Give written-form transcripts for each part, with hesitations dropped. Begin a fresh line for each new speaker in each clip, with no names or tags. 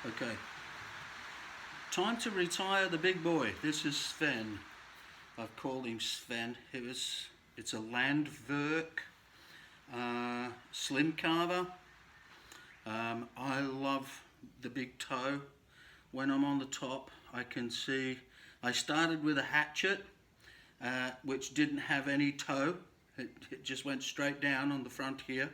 Okay, time to retire the big boy. This is Sven. I've called him Sven. It's a Landwerk slim carver. I love the big toe. When I'm on the top, I can see. I started with a hatchet, which didn't have any toe. It just went straight down on the front here.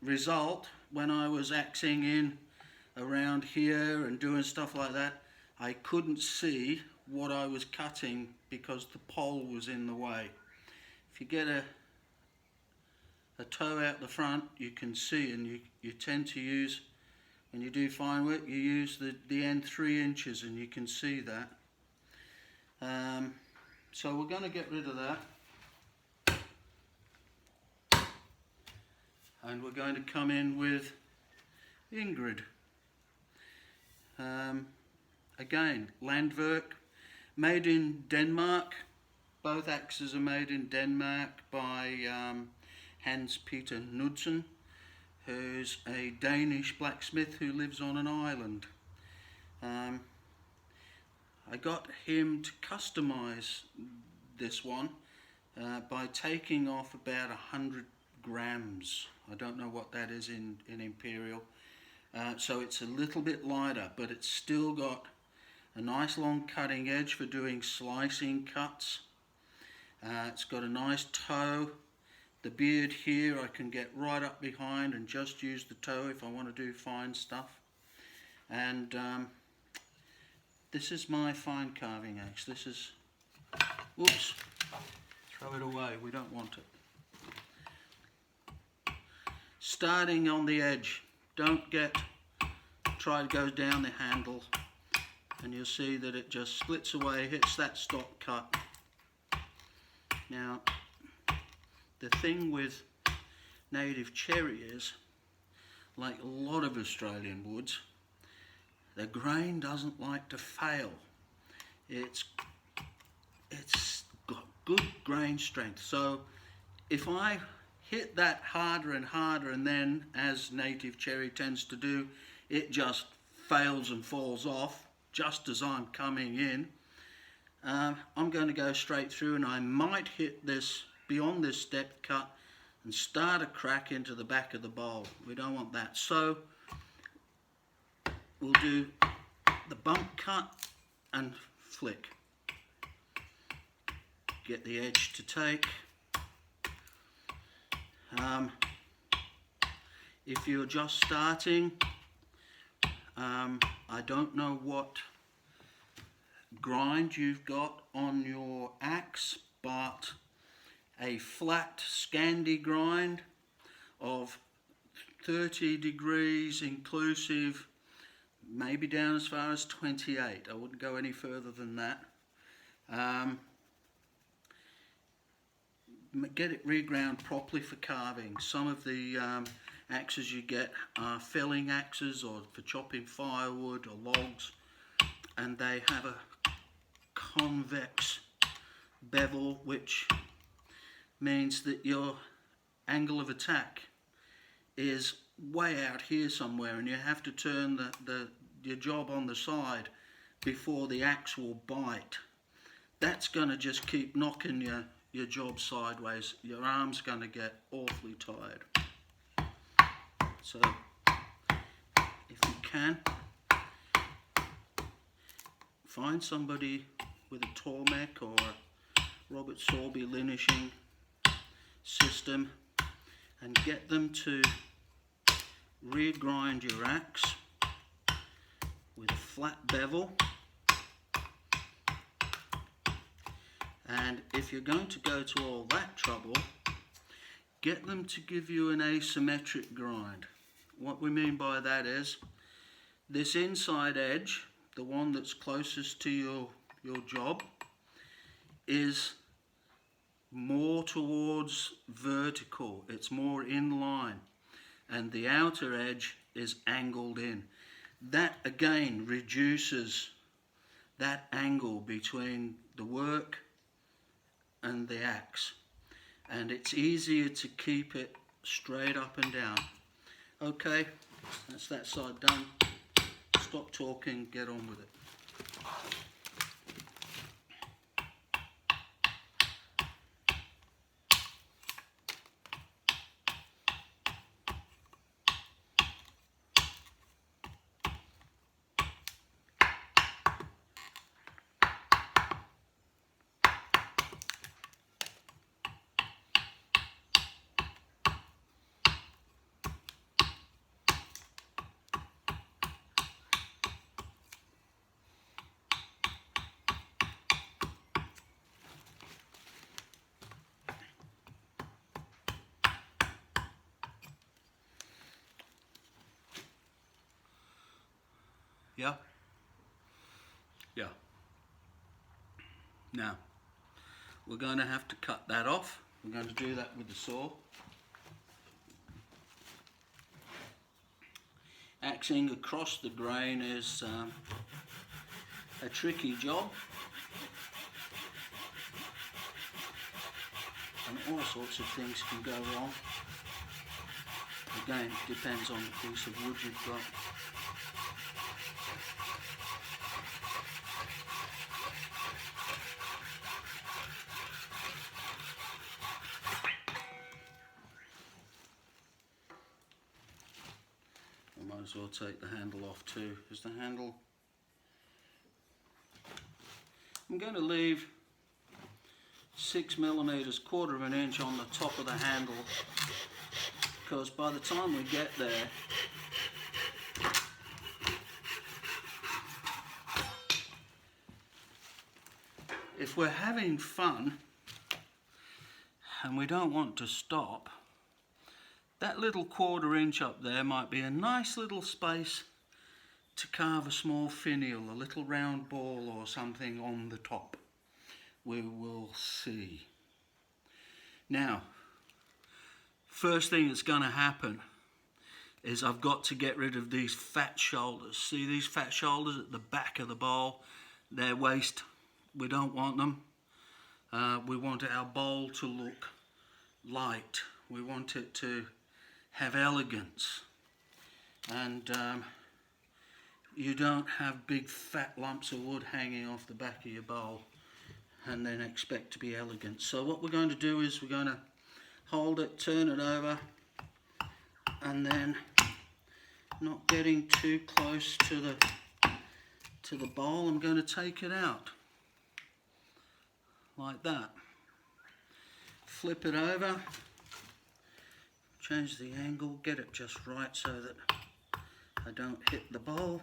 Result, when I was axing in around here and doing stuff like that, I couldn't see what I was cutting because the pole was in the way. If you get a toe out the front, you can see, and you tend to use, when you do fine work, you use the end 3 inches, and you can see that. So we're going to get rid of that. And we're going to come in with Ingrid. Again, Landwerk, made in Denmark. Both axes are made in Denmark by Hans Peter Knudsen, who's a Danish blacksmith who lives on an island. I got him to customize this one by taking off about 100 grams. I don't know what that is in imperial. So it's a little bit lighter, but it's still got a nice long cutting edge for doing slicing cuts. It's got a nice toe. The beard here I can get right up behind and just use the toe if I want to do fine stuff. And this is my fine carving axe. This is, whoops, throw it away, we don't want it. Starting on the edge, don't try to go down the handle, and you'll see that it just splits away, hits that stop cut. Now, the thing with native cherry is, like a lot of Australian woods, the grain doesn't like to fail. It's got good grain strength. So if I hit that harder and harder, and then, as native cherry tends to do, it just fails and falls off just as I'm coming in, I'm going to go straight through, and I might hit this beyond this step cut and start a crack into the back of the bowl. We don't want that. So we'll do the bump cut and flick. Get the edge to take. If you're just starting, I don't know what grind you've got on your axe, but a flat Scandi grind of 30 degrees inclusive, maybe down as far as 28. I wouldn't go any further than that. Get it reground properly for carving. Some of the axes you get are felling axes or for chopping firewood or logs, and they have a convex bevel, which means that your angle of attack is way out here somewhere, and you have to turn your job on the side before the axe will bite. That's going to just keep knocking your job sideways. Your arm's going to get awfully tired. So if you can, find somebody with a Tormek or a Robert Sorby linishing system and get them to regrind your axe with a flat bevel. And if you're going to go to all that trouble, get them to give you an asymmetric grind. What we mean by that is, this inside edge, the one that's closest to your job, is more towards vertical. It's more in line. And the outer edge is angled in. That again reduces that angle between the work and the axe, and it's easier to keep it straight up and down. Okay, that's that side done. stop talking, get on with it. Yeah? Yeah. Now, we're going to have to cut that off. We're going to do that with the saw. Axing across the grain is a tricky job, and all sorts of things can go wrong. Again, it depends on the piece of wood you've got. I might as well take the handle off too. Is the handle... I'm going to leave 6 millimeters, 1/4 of an inch on the top of the handle, because by the time we get there, if we're having fun and we don't want to stop, that little 1/4 inch up there might be a nice little space to carve a small finial, a little round ball or something on the top. We will see. Now, first thing that's going to happen is I've got to get rid of these fat shoulders. See these fat shoulders at the back of the bowl? They're waste. We don't want them. We want our bowl to look light. We want it to have elegance. And you don't have big fat lumps of wood hanging off the back of your bowl and then expect to be elegant. So what we're going to do is we're going to hold it, turn it over, and then, not getting too close to the bowl, I'm going to take it out like that. Flip it over, change the angle, get it just right so that I don't hit the bowl.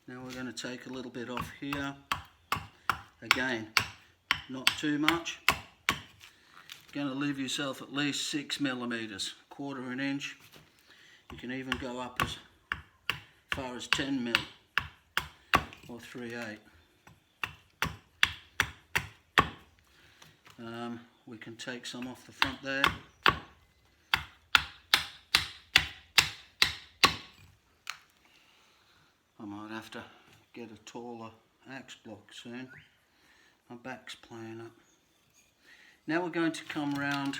Now we're going to take a little bit off here. Again, not too much. You're going to leave yourself at least 6 millimeters, 1/4 of an inch. You can even go up as far as 10 mil or 3/8. We can take some off the front there. I might have to get a taller axe block soon. My back's playing up. Now we're going to come round.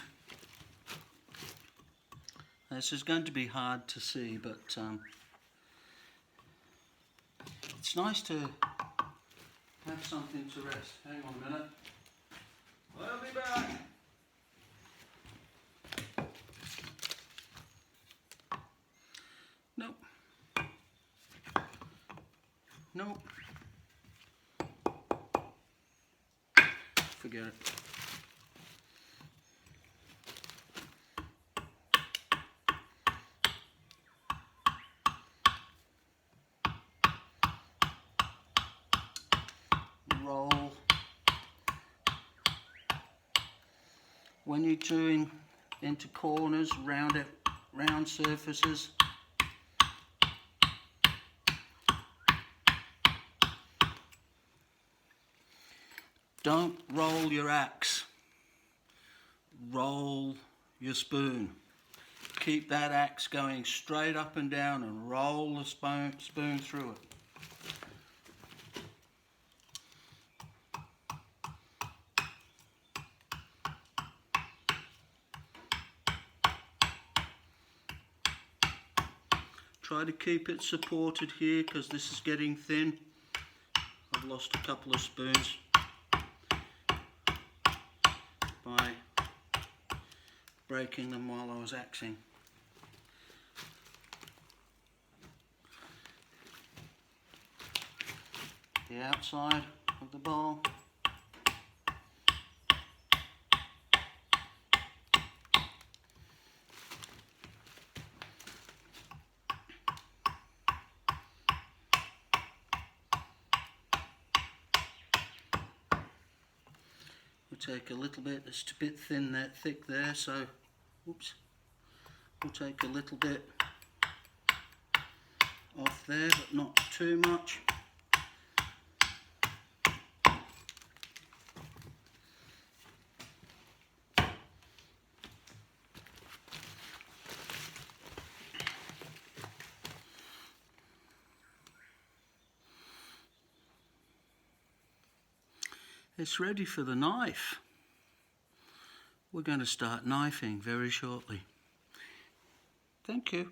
This is going to be hard to see, but it's nice to have something to rest. Hang on a minute. I'll be back. Nope. Nope. Forget it. Roll. When you're doing into corners, round surfaces, don't roll your axe, roll your spoon. keep that axe going straight up and down and roll the spoon through it. Try to keep it supported here because this is getting thin. I've lost a couple of spoons by breaking them while I was axing. The outside of the bowl. We'll take a little bit, it's a bit thin there, thick there, so oops. We'll take a little bit off there, but not too much. It's ready for the knife. We're going to start knifing very shortly. Thank you.